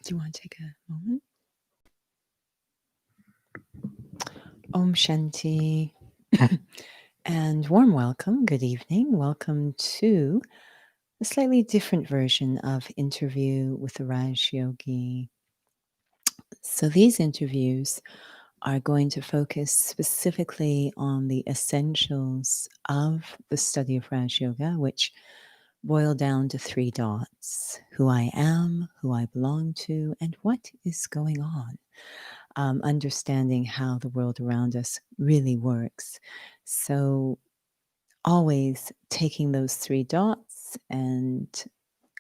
Do you want to take a moment? Om Shanti. And warm welcome. Good evening. Welcome to a slightly different version of Interview with the Raj Yogi. So these interviews are going to focus specifically on the essentials of the study of Raj Yoga, which boil down to 3 dots: who I am, who I belong to, and what is going on. Understanding how the world around us really works. So always taking those 3 dots and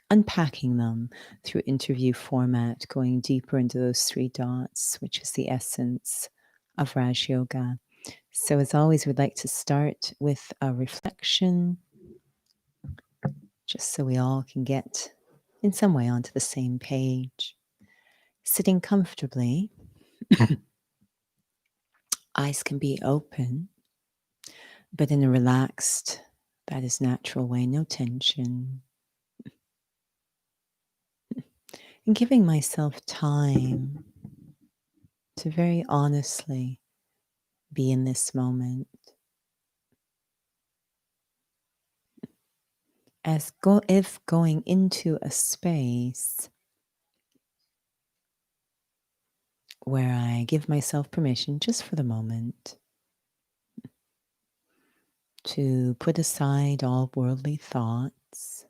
unpacking them through interview format, going deeper into those 3 dots, which is the essence of Raj Yoga. So as always, we'd like to start with a reflection, just so we all can get in some way onto the same page. Sitting comfortably, eyes can be open, but in a relaxed, that is natural way, no tension. And giving myself time to very honestly be in this moment. As if going into a space where I give myself permission, just for the moment, to put aside all worldly thoughts,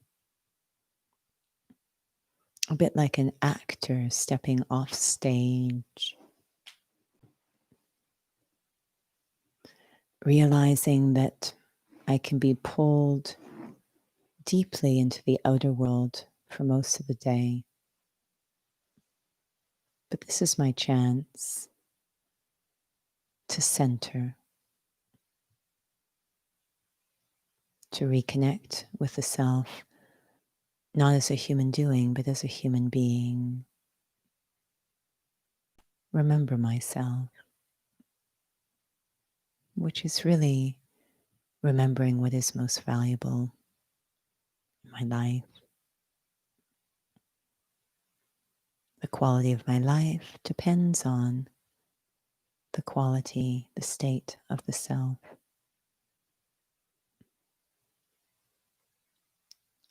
a bit like an actor stepping off stage, realizing that I can be pulled deeply into the outer world for most of the day. But this is my chance to center, to reconnect with the self, not as a human doing, but as a human being. Remember myself, which is really remembering what is most valuable in my life. The quality of my life depends on the quality, the state of the self.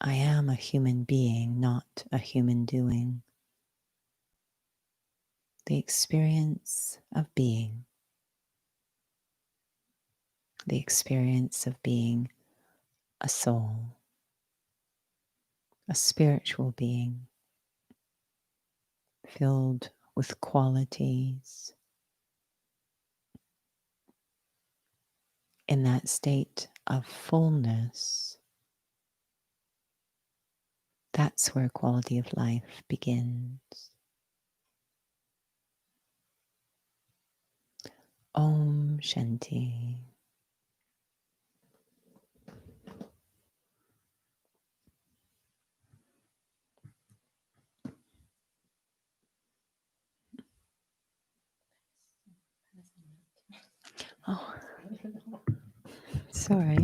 I am a human being, not a human doing. The experience of being. The experience of being a soul, a spiritual being, filled with qualities. In that state of fullness, that's where quality of life begins. Om Shanti. Oh, sorry.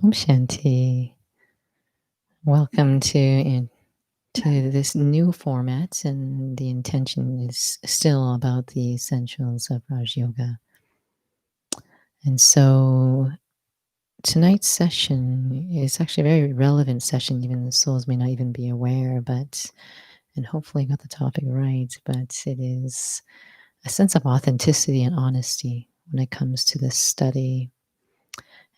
Om Shanti. Welcome to this new format, and the intention is still about the essentials of Raj Yoga. And so tonight's session is actually a very relevant session, even the souls may not even be aware, and hopefully got the topic right, but it is a sense of authenticity and honesty when it comes to this study.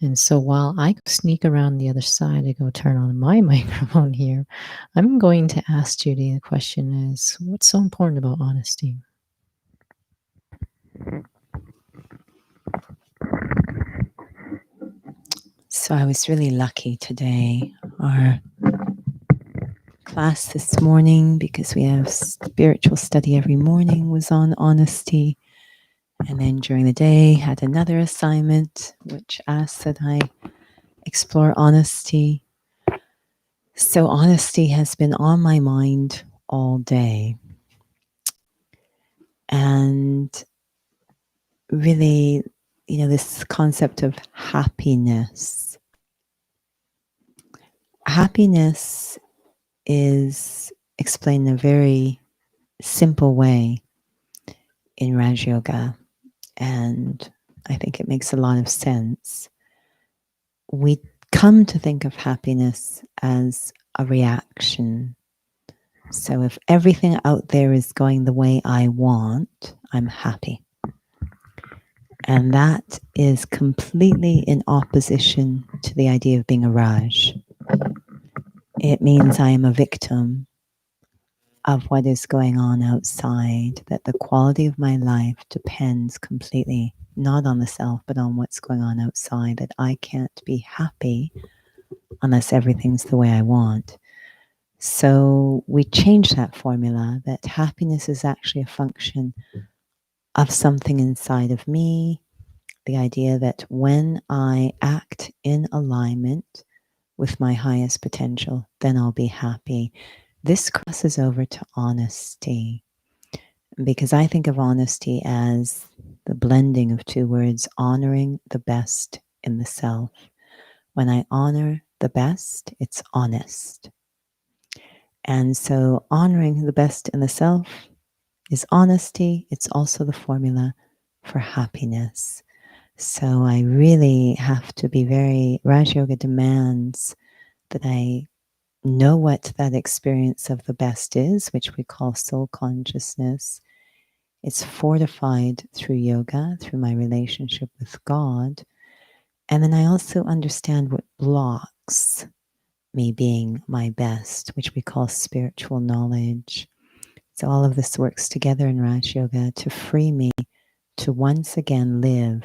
And so while I sneak around the other side to go turn on my microphone here, I'm going to ask Judy, the question is, what's so important about honesty? So I was really lucky today. Our class this morning, because we have spiritual study every morning, was on honesty. And then during the day, had another assignment which asked that I explore honesty. So honesty has been on my mind all day. And really, this concept of happiness. Happiness is explained in a very simple way in Raj Yoga, and I think it makes a lot of sense. We come to think of happiness as a reaction. So if everything out there is going the way I want, I'm happy. And that is completely in opposition to the idea of being a Raj. It means I am a victim of what is going on outside, that the quality of my life depends completely not on the self, but on what's going on outside, that I can't be happy unless everything's the way I want. So we change that formula, that happiness is actually a function of something inside of me. The idea that when I act in alignment with my highest potential, then I'll be happy. This crosses over to honesty, because I think of honesty as the blending of two words, honoring the best in the self. When I honor the best, it's honest. And so honoring the best in the self is honesty. It's also the formula for happiness. So I really have to be Raj Yoga demands that I know what that experience of the best is, which we call soul consciousness. It's fortified through yoga, through my relationship with God. And then I also understand what blocks me being my best, which we call spiritual knowledge. So all of this works together in Raj Yoga to free me to once again live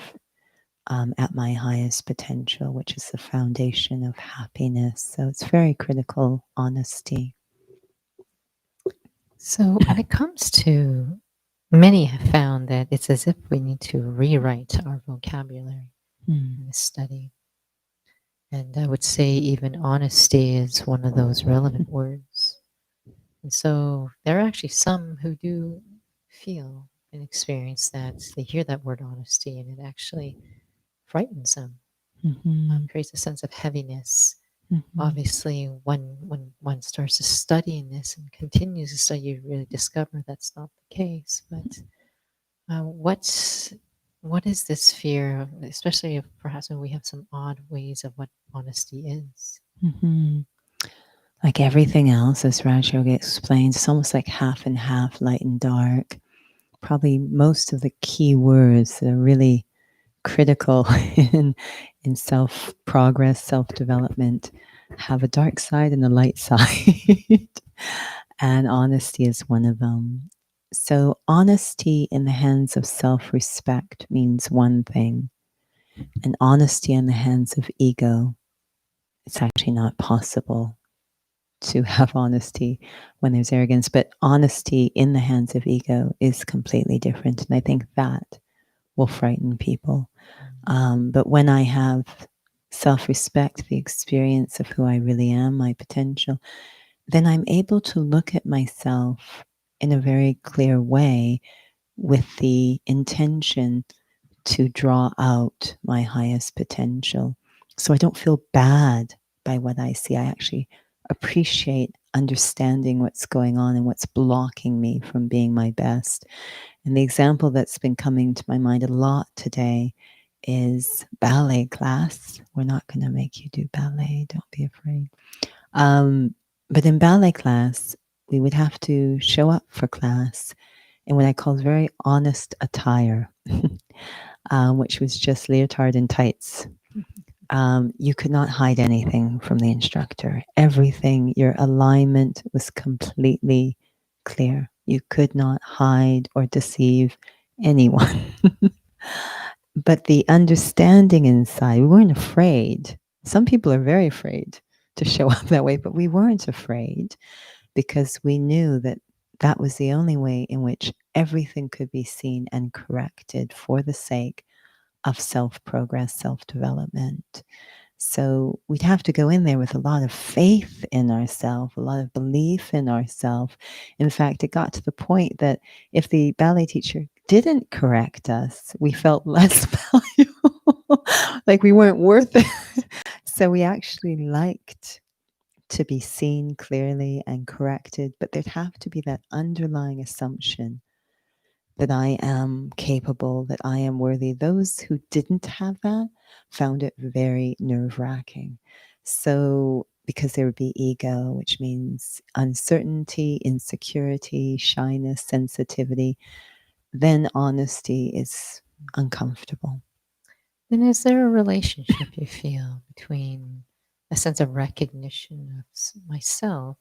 at my highest potential, which is the foundation of happiness. So it's very critical, honesty. So when it comes to, many have found that it's as if we need to rewrite our vocabulary in this study. And I would say even honesty is one of those relevant words. And so there are actually some who do feel and experience that they hear that word honesty and it actually frightens them, creates a sense of heaviness. Obviously, when one starts to study in this and continues to study, you really discover that's not the case. But what is this fear, especially if perhaps when we have some odd ways of what honesty is? Like everything else, as Raj Yoga explains, it's almost like half and half, light and dark. Probably most of the key words that are really critical in self progress, self development, have a dark side and a light side. And honesty is one of them. So, honesty in the hands of self respect means one thing, and honesty in the hands of ego, it's actually not possible to have honesty when there's arrogance. But honesty in the hands of ego is completely different. And I think that will frighten people. But when I have self respect, the experience of who I really am, my potential, then I'm able to look at myself in a very clear way with the intention to draw out my highest potential. So I don't feel bad by what I see. I actually appreciate understanding what's going on and what's blocking me from being my best. And the example that's been coming to my mind a lot today is ballet class. We're not going to make you do ballet, don't be afraid. But in ballet class, we would have to show up for class in what I call very honest attire, which was just leotard and tights. You could not hide anything from the instructor. Everything, your alignment was completely clear. You could not hide or deceive anyone. But the understanding inside, we weren't afraid. Some people are very afraid to show up that way, but we weren't afraid because we knew that that was the only way in which everything could be seen and corrected for the sake of self progress, self development. So we'd have to go in there with a lot of faith in ourselves, a lot of belief in ourselves. In fact, it got to the point that if the ballet teacher didn't correct us, we felt less valuable, like we weren't worth it. So we actually liked to be seen clearly and corrected, but there'd have to be that underlying assumption that I am capable, that I am worthy. Those who didn't have that found it very nerve wracking. So, because there would be ego, which means uncertainty, insecurity, shyness, sensitivity, then honesty is uncomfortable. Then is there a relationship you feel between a sense of recognition of myself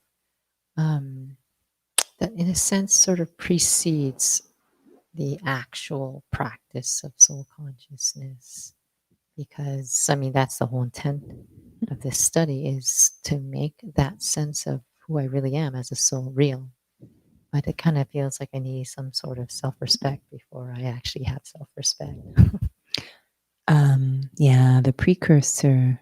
um, that, in a sense, sort of precedes the actual practice of soul consciousness? Because, I mean, that's the whole intent of this study, is to make that sense of who I really am as a soul real. But it kind of feels like I need some sort of self-respect before I actually have self-respect. Yeah, the precursor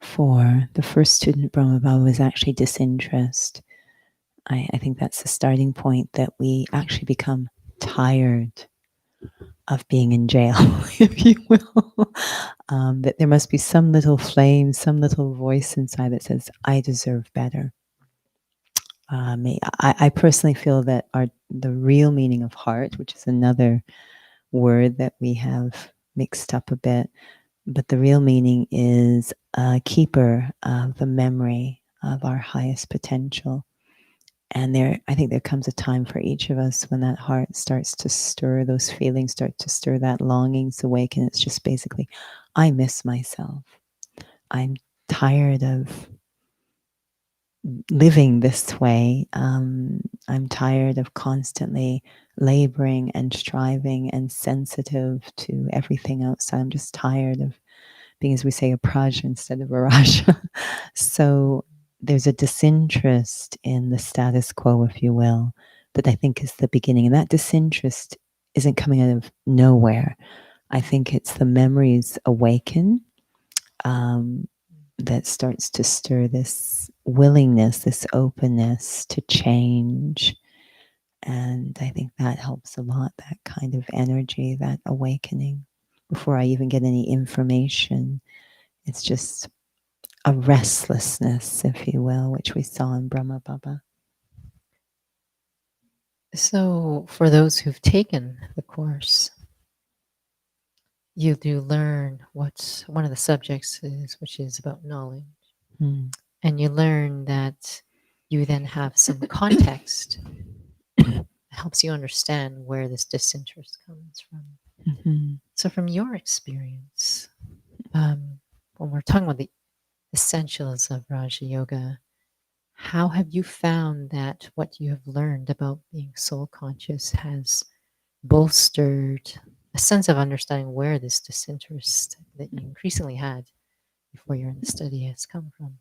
for the first student Brahmababa was actually disinterest. I think that's the starting point, that we actually become tired of being in jail, if you will. That there must be some little flame, some little voice inside that says, I deserve better. I personally feel that the real meaning of heart, which is another word that we have mixed up a bit, but the real meaning is a keeper of the memory of our highest potential. And I think there comes a time for each of us when that heart starts to stir, those feelings start to stir, that longings awaken. It's just basically, I miss myself. I'm tired of living this way. I'm tired of constantly laboring and striving and sensitive to everything outside. I'm just tired of being, as we say, a Praj instead of a Raja. So there's a disinterest in the status quo, if you will, that I think is the beginning. And that disinterest isn't coming out of nowhere. I think it's the memories awaken um, that starts to stir this willingness, this openness to change. And I think that helps a lot, that kind of energy, that awakening. Before I even get any information, it's just a restlessness, if you will, which we saw in Brahma Baba. So, for those who've taken the course, you do learn what's one of the subjects is, which is about knowledge. Mm. And you learn that you then have some context that helps you understand where this disinterest comes from. Mm-hmm. So, from your experience, when we're talking about the essentials of Raja Yoga, how have you found that what you have learned about being soul conscious has bolstered a sense of understanding where this disinterest that you increasingly had before you're in the study has come from?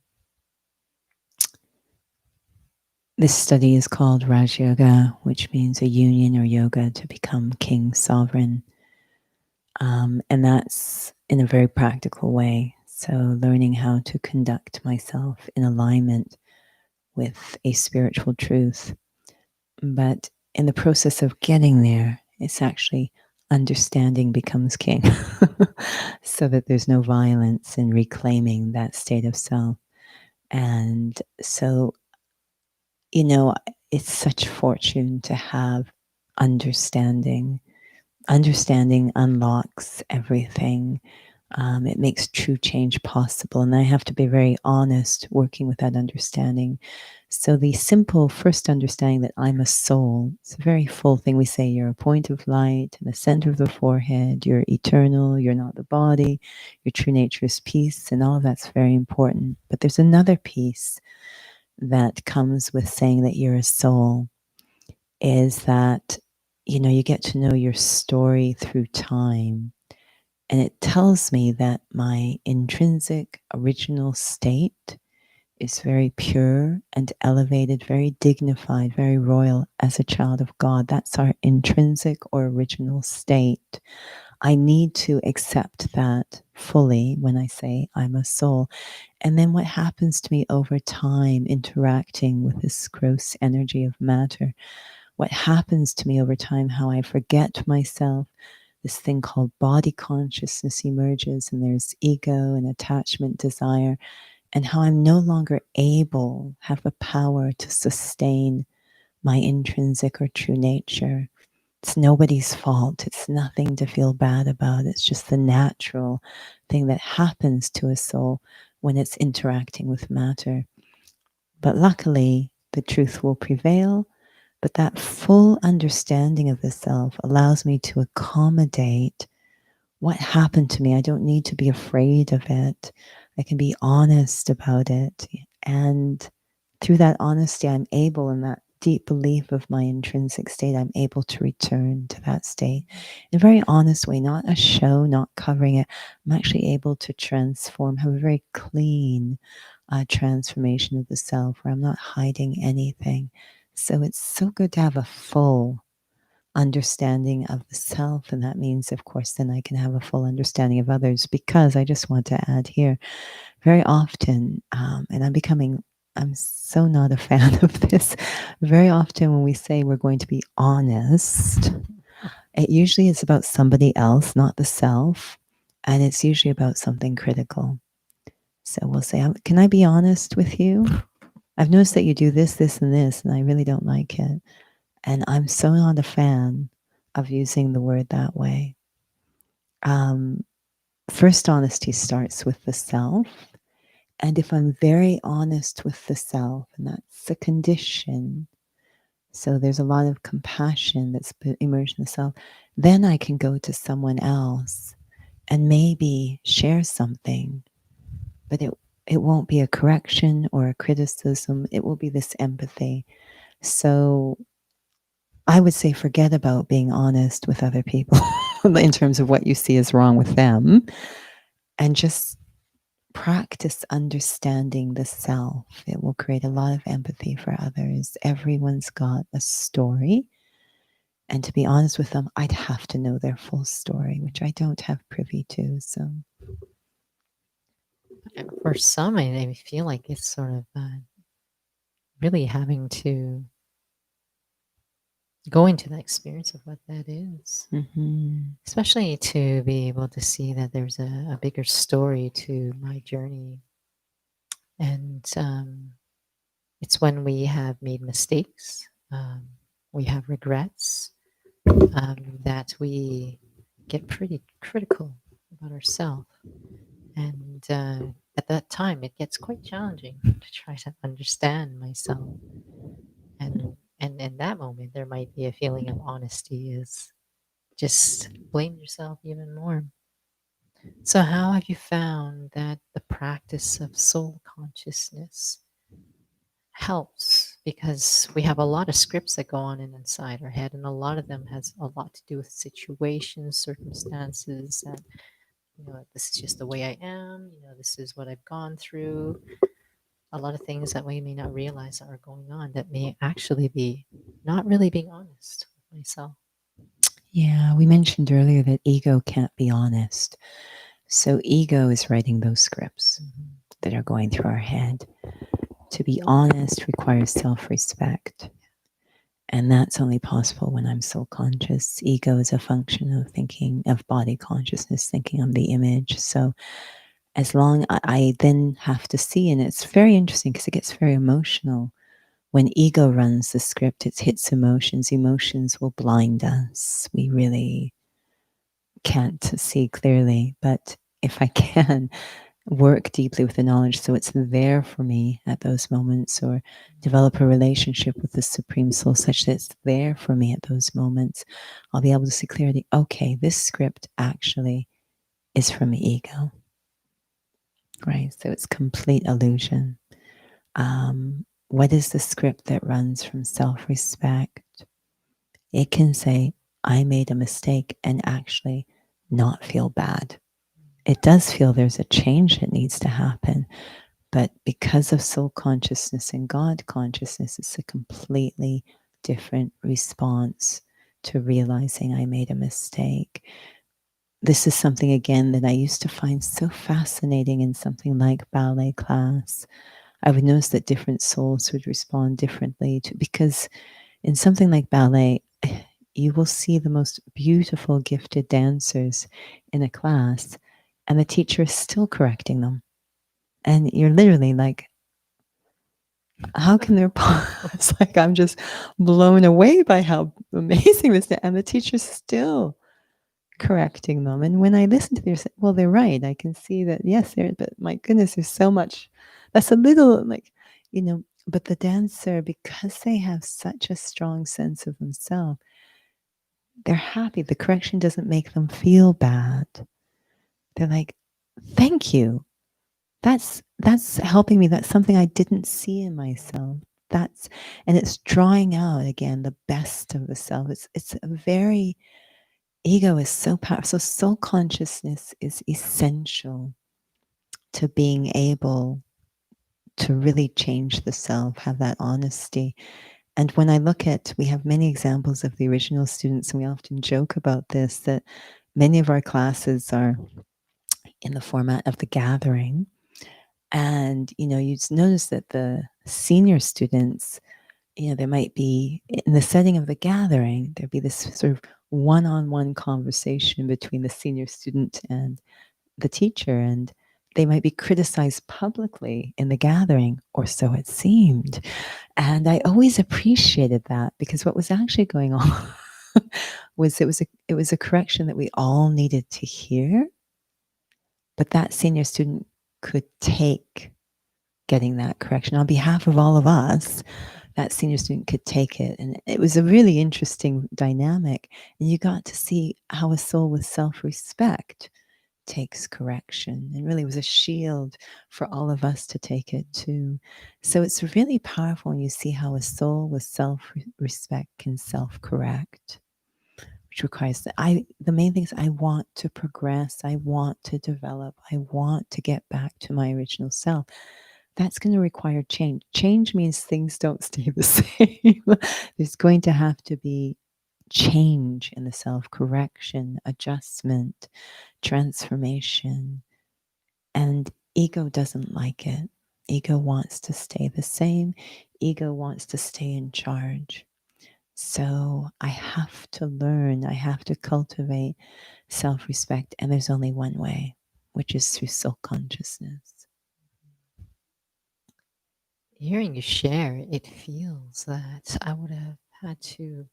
This study is called Raj Yoga, which means a union or yoga to become king sovereign. And that's in a very practical way. So, learning how to conduct myself in alignment with a spiritual truth. But in the process of getting there, it's actually understanding becomes king, so that there's no violence in reclaiming that state of self. And so, it's such fortune to have understanding. Understanding unlocks everything. It makes true change possible. And I have to be very honest working with that understanding. So, the simple first understanding that I'm a soul, it's a very full thing. We say you're a point of light in the center of the forehead, you're eternal, you're not the body, your true nature is peace, and all of that's very important. But there's another piece that comes with saying that you're a soul, is that you get to know your story through time. And it tells me that my intrinsic original state is very pure and elevated, very dignified, very royal as a child of God. That's our intrinsic or original state. I need to accept that fully when I say I'm a soul. And then what happens to me over time interacting with this gross energy of matter, what happens to me over time, how I forget myself, this thing called body consciousness emerges, and there's ego and attachment, desire. and how I'm no longer able, have the power to sustain my intrinsic or true nature. It's nobody's fault. It's nothing to feel bad about. It's just the natural thing that happens to a soul when it's interacting with matter. But luckily, the truth will prevail. But that full understanding of the self allows me to accommodate what happened to me. I don't need to be afraid of it. I can be honest about it. And through that honesty, I'm able, in that deep belief of my intrinsic state, I'm able to return to that state in a very honest way, not a show, not covering it. I'm actually able to transform, have a very clean transformation of the self where I'm not hiding anything. So it's so good to have a full understanding of the self. And that means, of course, then I can have a full understanding of others, because I just want to add here, very often, and I'm so not a fan of this. Very often, when we say we're going to be honest, it usually is about somebody else, not the self. And it's usually about something critical. So we'll say, can I be honest with you? I've noticed that you do this, this, and this, and I really don't like it. And I'm so not a fan of using the word that way. Um, First, honesty starts with the self. And if I'm very honest with the self, and that's a condition, so there's a lot of compassion that's emerged in the self, then I can go to someone else and maybe share something, but it won't be a correction or a criticism. It will be this empathy. So I would say forget about being honest with other people in terms of what you see is wrong with them, and just practice understanding the self. It will create a lot of empathy for others. Everyone's got a story. And to be honest with them, I'd have to know their full story, which I don't have privy to. So, For some, I feel like it's sort of really having to go into the experience of what that is, especially to be able to see that there's a bigger story to my journey. And it's when we have made mistakes, we have regrets, that we get pretty critical about ourselves. And at that time, it gets quite challenging to try to understand myself. And in that moment, there might be a feeling of honesty is just blame yourself even more. So, how have you found that the practice of soul consciousness helps? Because we have a lot of scripts that go on inside our head, and a lot of them has a lot to do with situations, circumstances, and this is just the way I am. This is what I've gone through. A lot of things that we may not realize that are going on that may actually be not really being honest with myself. yeah, we mentioned earlier that ego can't be honest. So, ego is writing those scripts that are going through our head. To be honest requires self respect. And that's only possible when I'm soul conscious. Ego is a function of thinking, of body consciousness, thinking of the image. So as long I then have to see, and it's very interesting because it gets very emotional. When ego runs the script, it hits emotions. Emotions will blind us. We really can't see clearly. But if I can work deeply with the knowledge so it's there for me at those moments, or develop a relationship with the Supreme Soul such that it's there for me at those moments, I'll be able to see clearly, okay, this script actually is from ego, right? So it's complete illusion. What is the script that runs from self-respect? It can say, I made a mistake, and actually not feel bad. It does feel there's a change that needs to happen. But because of soul consciousness and God consciousness, it's a completely different response to realizing I made a mistake. This is something, again, that I used to find so fascinating in something like ballet class. I would notice that different souls would respond differently because in something like ballet, you will see the most beautiful, gifted dancers in a class, and the teacher is still correcting them. And you're literally like, how can there it's like I'm just blown away by how amazing this is. And the teacher's still correcting them. And when I listen to this, well, they're right. I can see that, yes, there, but my goodness, there's so much. That's a little like, but the dancer, because they have such a strong sense of themselves, they're happy. The correction doesn't make them feel bad. They're like, thank you. That's helping me. That's something I didn't see in myself. That's and it's drawing out again the best of the self. It's a very ego is so powerful. So soul consciousness is essential to being able to really change the self, have that honesty. And when I look at, we have many examples of the original students, and we often joke about this, that many of our classes are in the format of the gathering. And, you'd notice that the senior students, there might be, in the setting of the gathering, there'd be this sort of one-on-one conversation between the senior student and the teacher, and they might be criticized publicly in the gathering, or so it seemed. And I always appreciated that, because what was actually going on was it was a correction that we all needed to hear, but that senior student could take getting that correction on behalf of all of us. That senior student could take it, and it was a really interesting dynamic. And you got to see how a soul with self-respect takes correction, and really was a shield for all of us to take it too. So it's really powerful when you see how a soul with self-respect can self-correct, which requires that the main thing is I want to progress, I want to develop, I want to get back to my original self. That's going to require change. Change means things don't stay the same. There's going to have to be change in the self, correction, adjustment, transformation. And ego doesn't like it. Ego wants to stay the same. Ego wants to stay in charge. So I have to learn, I have to cultivate self respect. And there's only one way, which is through soul consciousness. Hearing you share, it feels that I would have had to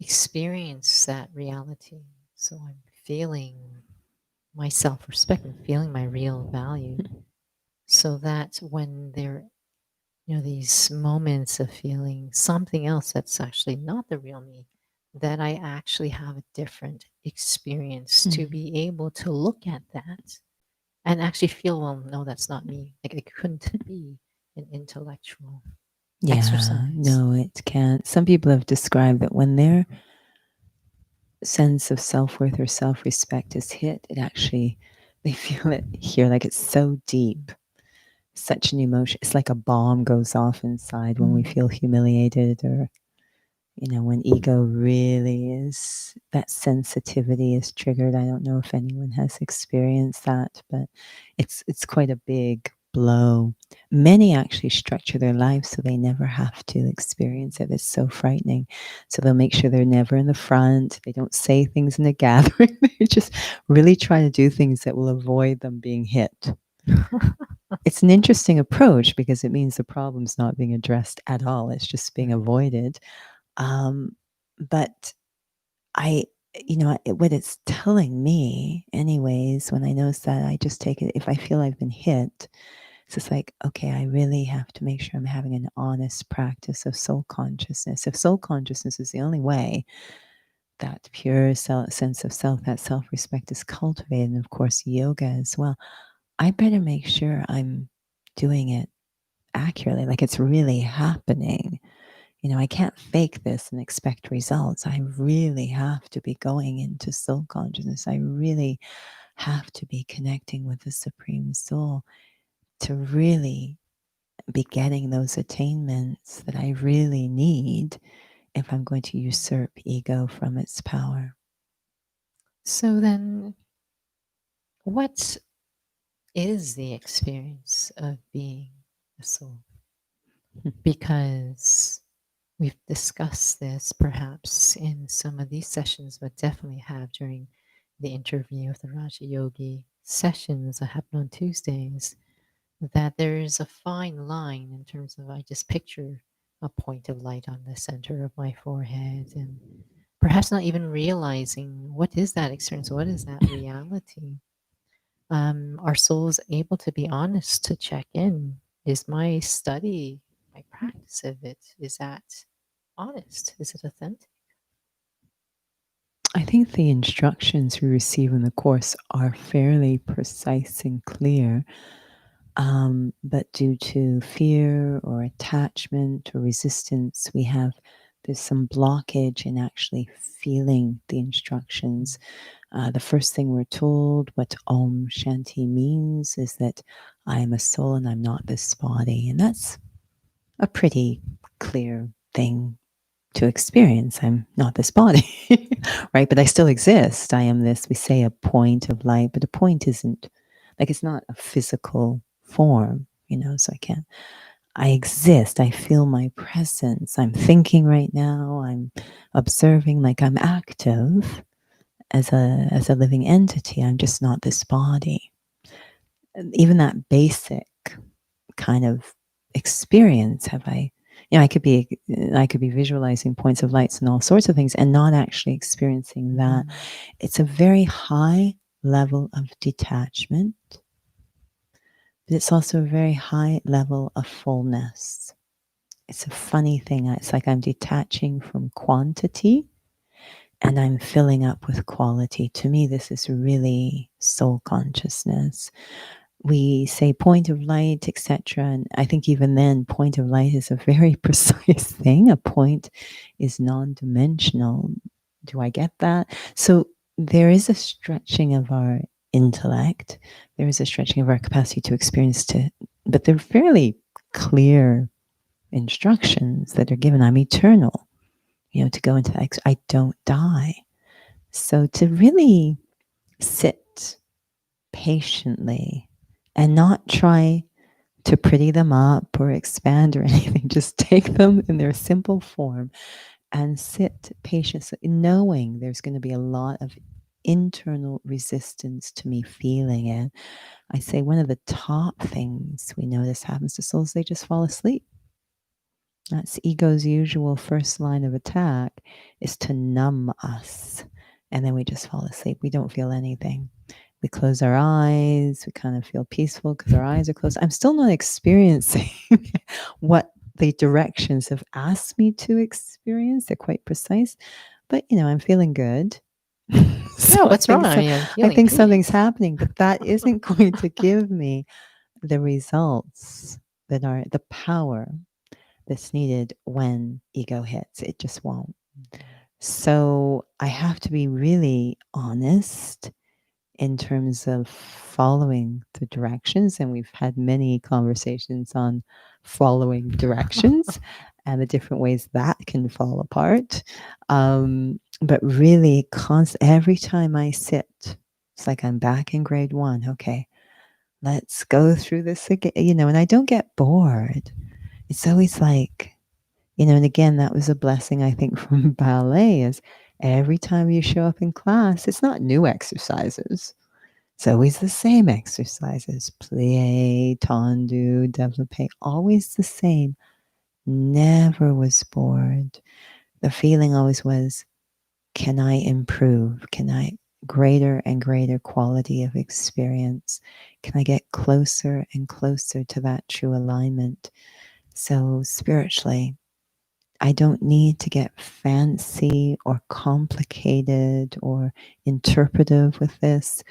experience that reality. So I'm feeling my self respect and feeling my real value. So that when there, these moments of feeling something else that's actually not the real me, that I actually have a different experience to be able to look at that and actually feel, well, no, that's not me. Like it couldn't be an intellectual Yeah, exercise. no, it can't. Some people have described that when their sense of self worth or self respect is hit, they feel it here like it's so deep, such an emotion. It's like a bomb goes off inside when we feel humiliated, or when ego really is, that sensitivity is triggered. I don't know if anyone has experienced that, but it's quite a big blow. Many actually structure their lives so they never have to experience it. It's so frightening. So they'll make sure they're never in the front. They don't say things in a gathering. They just really try to do things that will avoid them being hit. It's an interesting approach, because it means the problem's not being addressed at all. It's just being avoided. But I, what it's telling me, anyways, when I notice that, I just take it. If I feel I've been hit, it's just like, okay, I really have to make sure I'm having an honest practice of soul consciousness. If soul consciousness is the only way that pure sense of self, that self respect is cultivated, and of course, yoga as well, I better make sure I'm doing it accurately, like it's really happening. I can't fake this and expect results. I really have to be going into soul consciousness. I really have to be connecting with the Supreme Soul to really be getting those attainments that I really need if I'm going to usurp ego from its power. So then, what is the experience of being a soul? Because we've discussed this perhaps in some of these sessions, but definitely have during the interview with the Raja Yogi sessions that happen on Tuesdays. that there's a fine line in terms of I just picture a point of light on the center of my forehead and perhaps not even realizing what is that experience, what is that reality. Are souls able to be honest to check in? Is my study, my practice of it, is that honest? Is it authentic? I think the instructions we receive in the Course are fairly precise and clear, but due to fear or attachment or resistance, there's some blockage in actually feeling the instructions. The first thing we're told what Om Shanti means is that I am a soul and I'm not this body. And that's a pretty clear thing to experience. I'm not this body, right? But I still exist. I am this, we say, a point of light, but a point isn't like it's not a physical form, so I exist. I feel my presence. I'm thinking right now. I'm observing, like I'm active as a living entity. I'm just not this body. Even that basic kind of experience have I could be visualizing points of lights and all sorts of things and not actually experiencing that. It's a very high level of detachment, but it's also a very high level of fullness. It's a funny thing. It's like I'm detaching from quantity and I'm filling up with quality. To me, this is really soul consciousness. We say point of light, etc. And I think even then, point of light is a very precise thing. A point is non-dimensional. Do I get that? So there is a stretching of our intellect. There is a stretching of our capacity to experience but they're fairly clear instructions that are given. I'm eternal, to go into I don't die. So to really sit patiently and not try to pretty them up or expand or anything. Just take them in their simple form and sit patiently, knowing there's going to be a lot of internal resistance to me feeling it. I say one of the top things we notice happens to souls, they just fall asleep. That's ego's usual first line of attack, is to numb us. And then we just fall asleep. We don't feel anything. We close our eyes. We kind of feel peaceful because our eyes are closed. I'm still not experiencing what the directions have asked me to experience. They're quite precise, but I'm feeling good. Yeah, So what's wrong? I mean, I'm I feeling think something's peace. happening, but that isn't going to give me the results that are the power that's needed when ego hits. It just won't. So I have to be really honest in terms of following the directions. And we've had many conversations on following directions and the different ways that can fall apart. But really, every time I sit, it's like I'm back in grade 1. Okay, let's go through this again, and I don't get bored. It's always like, and again, that was a blessing, I think, from ballet is every time you show up in class, it's not new exercises. It's always the same exercises, plie, tendu, développé, always the same. Never was bored. The feeling always was, can I improve? Can I greater and greater quality of experience? Can I get closer and closer to that true alignment? So spiritually, I don't need to get fancy or complicated or interpretive with this.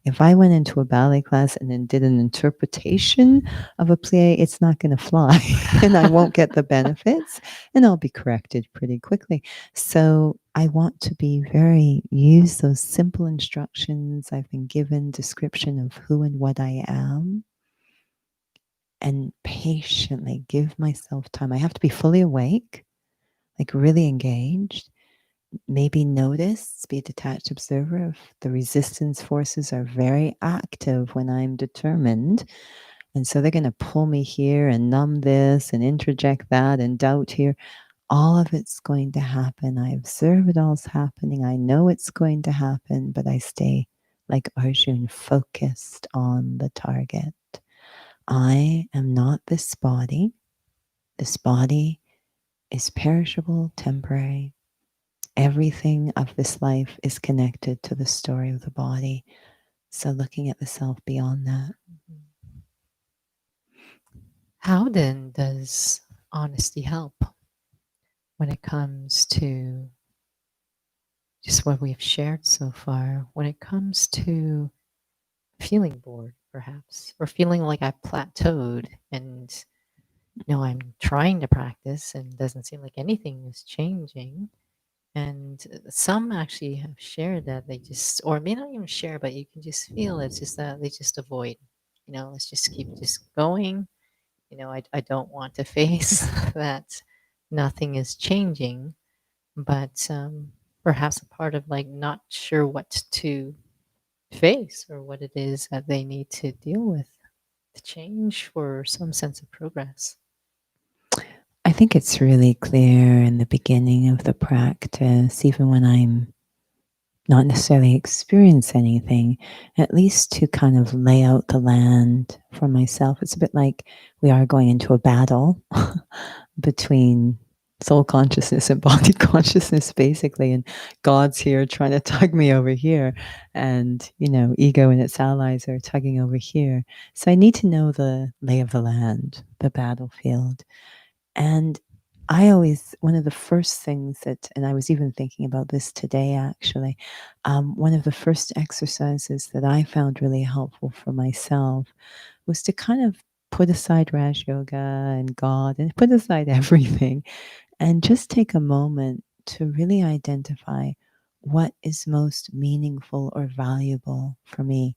If I went into a ballet class and then did an interpretation of a plie, it's not going to fly and I won't get the benefits and I'll be corrected pretty quickly. So I want to use those simple instructions I've been given, description of who and what I am, and patiently give myself time. I have to be fully awake, like really engaged, maybe notice, be a detached observer if the resistance forces are very active when I'm determined. And so they're going to pull me here and numb this and interject that and doubt here. All of it's going to happen. I observe it all's happening. I know it's going to happen, but I stay like Arjun, focused on the target. I am not this body. This body is perishable, temporary. Everything of this life is connected to the story of the body. So looking at the self beyond that. How then does honesty help when it comes to just what we've shared so far? When it comes to feeling bored, perhaps, or feeling like I've plateaued and I'm trying to practice and doesn't seem like anything is changing. And some actually have shared that they just, or may not even share, but you can just feel it's just that they just avoid, let's just keep just going. I don't want to face that nothing is changing, but perhaps a part of like not sure what to face or what it is that they need to deal with to change for some sense of progress. I think it's really clear in the beginning of the practice, even when I'm not necessarily experience anything, at least to kind of lay out the land for myself. It's a bit like we are going into a battle between soul consciousness and body consciousness, basically, and God's here trying to tug me over here, and ego and its allies are tugging over here. So I need to know the lay of the land, the battlefield. And one of the first things that, and I was even thinking about this today actually, one of the first exercises that I found really helpful for myself was to kind of put aside Raj Yoga and God and put aside everything and just take a moment to really identify what is most meaningful or valuable for me.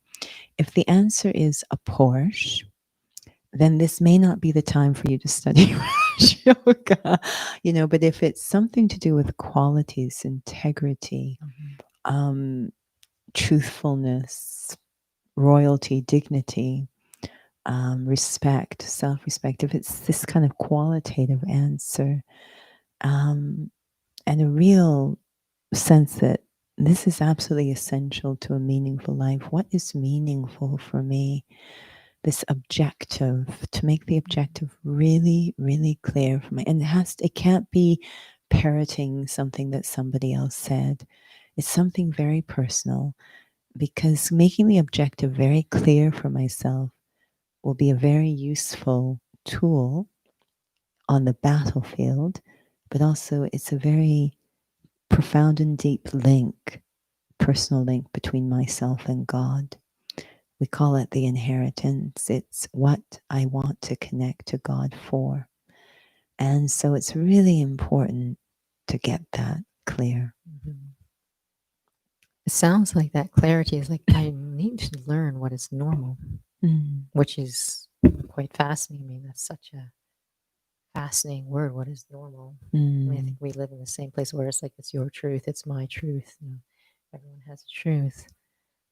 If the answer is a Porsche, then this may not be the time for you to study Raj Yoga, but if it's something to do with qualities, integrity, um, truthfulness, royalty, dignity, respect, self respect, if it's this kind of qualitative answer, um, and a real sense that this is absolutely essential to a meaningful life. What is meaningful for me? This objective, to make the objective really, really clear for me. And it can't be parroting something that somebody else said. It's something very personal, because making the objective very clear for myself will be a very useful tool on the battlefield, but also it's a very profound and deep link, personal link between myself and God. We call it the inheritance. It's what I want to connect to God for. And so it's really important to get that clear. Mhm. It sounds like that clarity is like, I need to learn what is normal, which is quite fascinating. I mean, that's such a fascinating word. What is normal? I mean, I think we live in the same place where it's like, it's your truth, it's my truth. Everyone has a truth.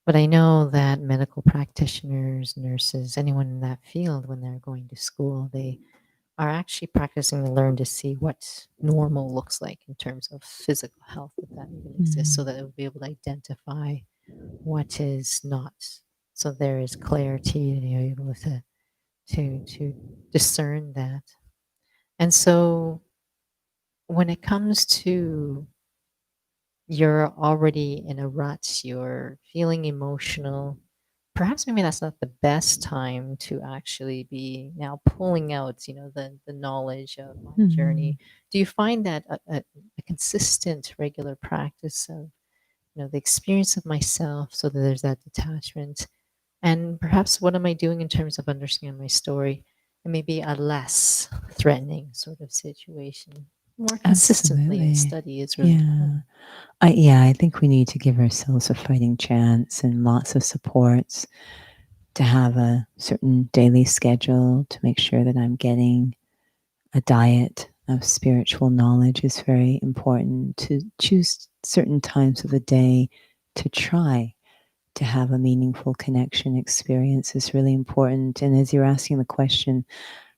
But I know that medical practitioners, nurses, anyone in that field, when they're going to school, they are actually practicing to learn to see what normal looks like in terms of physical health, if that even exists, so that they'll be able to identify what is not. So there is clarity, and you're able to discern that. And so when it comes to you're already in a rut, you're feeling emotional, perhaps maybe that's not the best time to actually be now pulling out, the knowledge of my journey. Do you find that a consistent, regular practice of, the experience of myself, so that there's that detachment, and perhaps what am I doing in terms of understanding my story, and maybe a less threatening sort of situation more consistently in Absolutely. study is really Yeah. important. I think we need to give ourselves a fighting chance and lots of supports, to have a certain daily schedule, to make sure that I'm getting a diet of spiritual knowledge is very important. To choose certain times of the day to try to have a meaningful connection experience is really important. And as you're asking the question,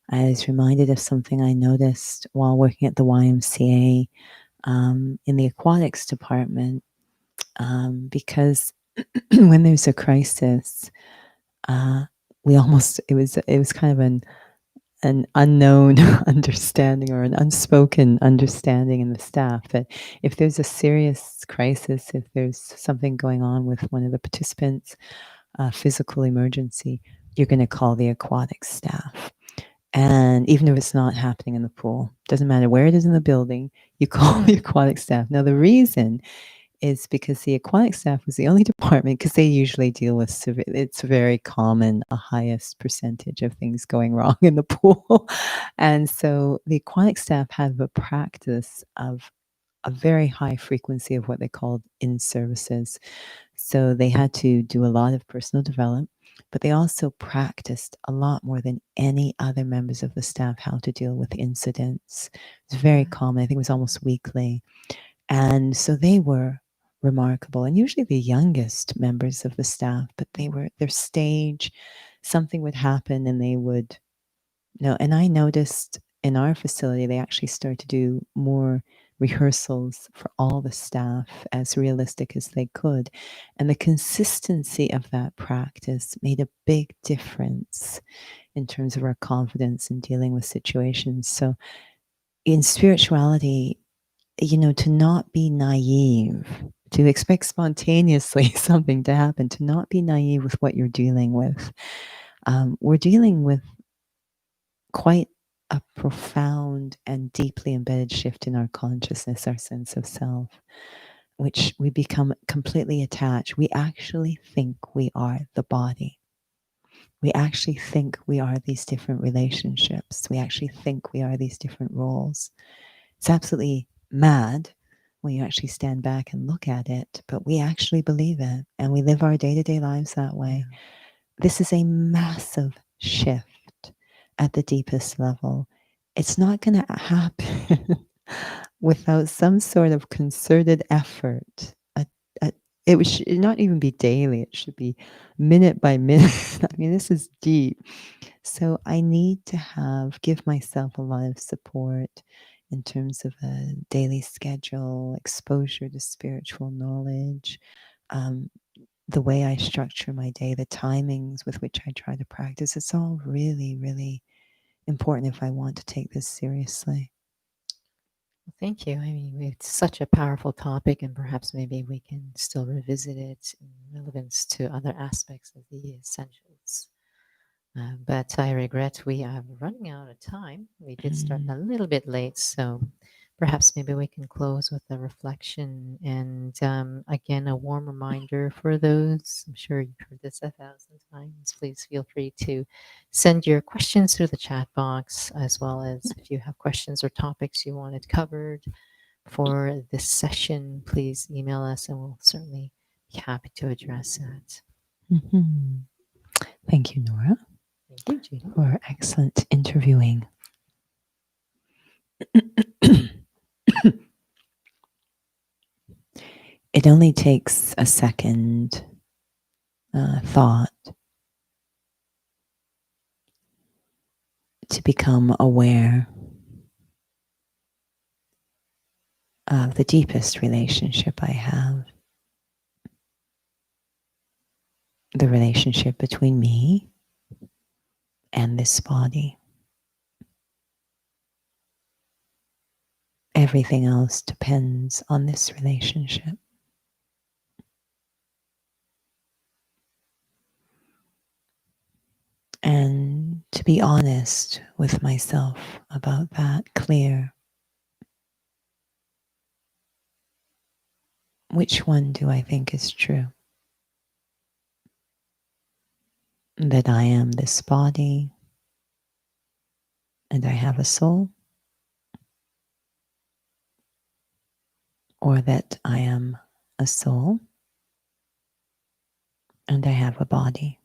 I was reminded of something I noticed while working at the YMCA, in the aquatics department, because when there's a crisis, uh, it was kind of an unknown understanding or an unspoken understanding in the staff that if there's a serious crisis, if there's something going on with one of the participants, a physical emergency, you're going to call the aquatic staff. And even if it's not happening in the pool, doesn't matter where it is in the building, you call the aquatic staff. Now, the reason is because the aquatic staff was the only department, because they usually deal with it's very common, a highest percentage of things going wrong in the pool. And so the aquatic staff have a practice of a very high frequency of what they called in services. So they had to do a lot of personal development, but they also practiced a lot more than any other members of the staff how to deal with incidents. It's very common. I think it was almost weekly. And so they were remarkable, and usually the youngest members of the staff, but they were their stage, something would happen and they would know. And I noticed in our facility, they actually started to do more rehearsals for all the staff as realistic as they could. And the consistency of that practice made a big difference in terms of our confidence in dealing with situations. So in spirituality, to not be naive, to expect spontaneously something to happen, to not be naive with what you're dealing with. We're dealing with quite a profound and deeply embedded shift in our consciousness, our sense of self, which we become completely attached. We actually think we are the body. We actually think we are these different relationships. We actually think we are these different roles. It's absolutely mad when you actually stand back and look at it, but we actually believe it and we live our day-to-day lives that way. This is a massive shift at the deepest level. It's not going to happen without some sort of concerted effort. It should not even be daily, it should be minute by minute. I mean, this is deep. So I need to give myself a lot of support in terms of a daily schedule, exposure to spiritual knowledge, um, the way I structure my day, the timings with which I try to practice. It's all really, really important if I want to take this seriously. Thank you. I mean, it's such a powerful topic, and perhaps maybe we can still revisit it in relevance to other aspects of the essentials. But I regret we are running out of time. We did start a little bit late, so perhaps maybe we can close with a reflection and again, a warm reminder for those. I'm sure you've heard this 1,000 times. Please feel free to send your questions through the chat box, as well as if you have questions or topics you wanted covered for this session, please email us and we'll certainly be happy to address that. Mm-hmm. Thank you, Nora. Thank you, Judy. For excellent interviewing. It only takes a second thought to become aware of the deepest relationship I have, the relationship between me and this body. Everything else depends on this relationship. And to be honest with myself about that, clear. Which one do I think is true? That I am this body and I have a soul? Or that I am a soul and I have a body?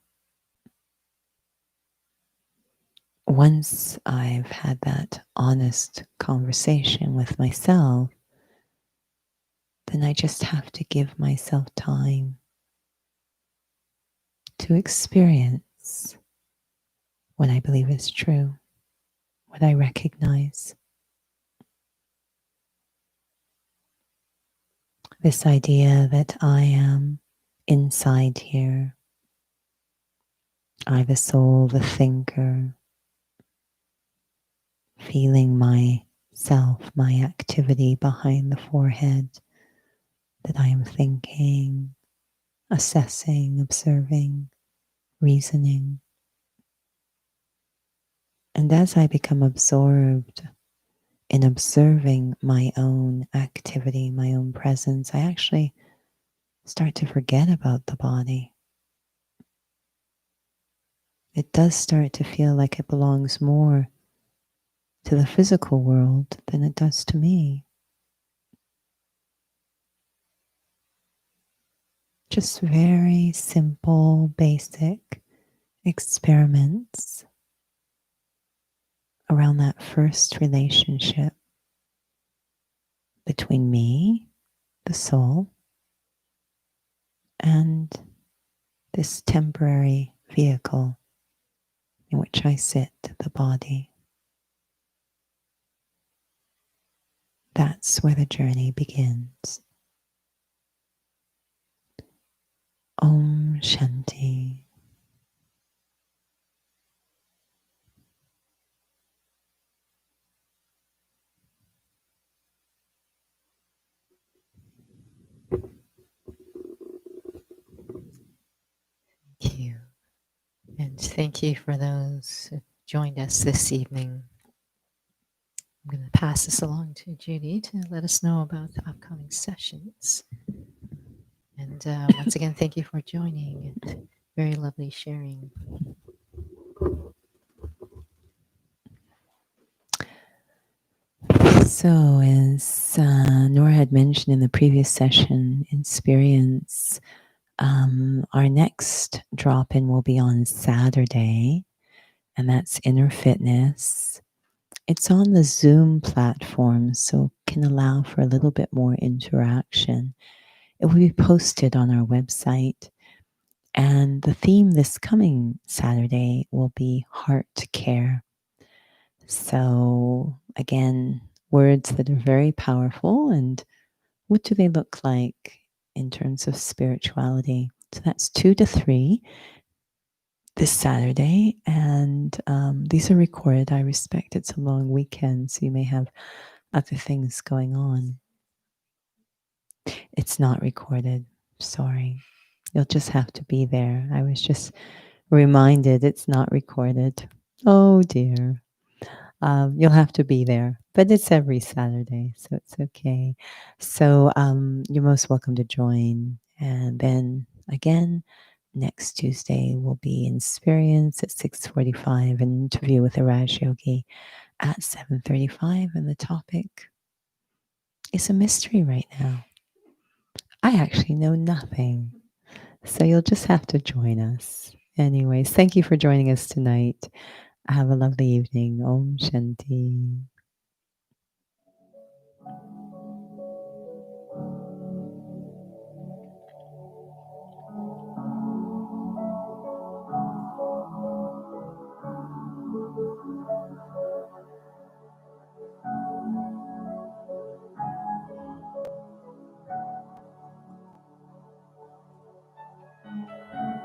Once I've had that honest conversation with myself, then I just have to give myself time to experience what I believe is true, what I recognize. This idea that I am inside here, I, the soul, the thinker, feeling myself, my activity behind the forehead, that I am thinking, assessing, observing, reasoning. And as I become absorbed in observing my own activity, my own presence, I actually start to forget about the body. It does start to feel like it belongs more to the physical world than it does to me. Just very simple, basic experiments around that first relationship between me, the soul, and this temporary vehicle in which I sit, the body. That's where the journey begins. Om Shanti. Thank you. And thank you for those who joined us this evening. I'm going to pass this along to Judy to let us know about the upcoming sessions. And once again, thank you for joining and very lovely sharing. So, as Nora had mentioned in the previous session, experience, our next drop in will be on Saturday, and that's Inner Fitness. It's on the Zoom platform, so can allow for a little bit more interaction. It will be posted on our website. And the theme this coming Saturday will be heart care. So, again, words that are very powerful. And what do they look like in terms of spirituality? So that's 2 to 3 this Saturday. And these are recorded. I respect it's a long weekend, so you may have other things going on. It's not recorded. Sorry. You'll just have to be there. I was just reminded it's not recorded. Oh dear. You'll have to be there, but it's every Saturday, so it's okay. So you're most welcome to join. And then again, next Tuesday will be Experience at 6:45, an interview with a Raj Yogi at 7:35, and the topic is a mystery right now. I actually know nothing. So you'll just have to join us. Anyways, thank you for joining us tonight. Have a lovely evening. Om Shanti.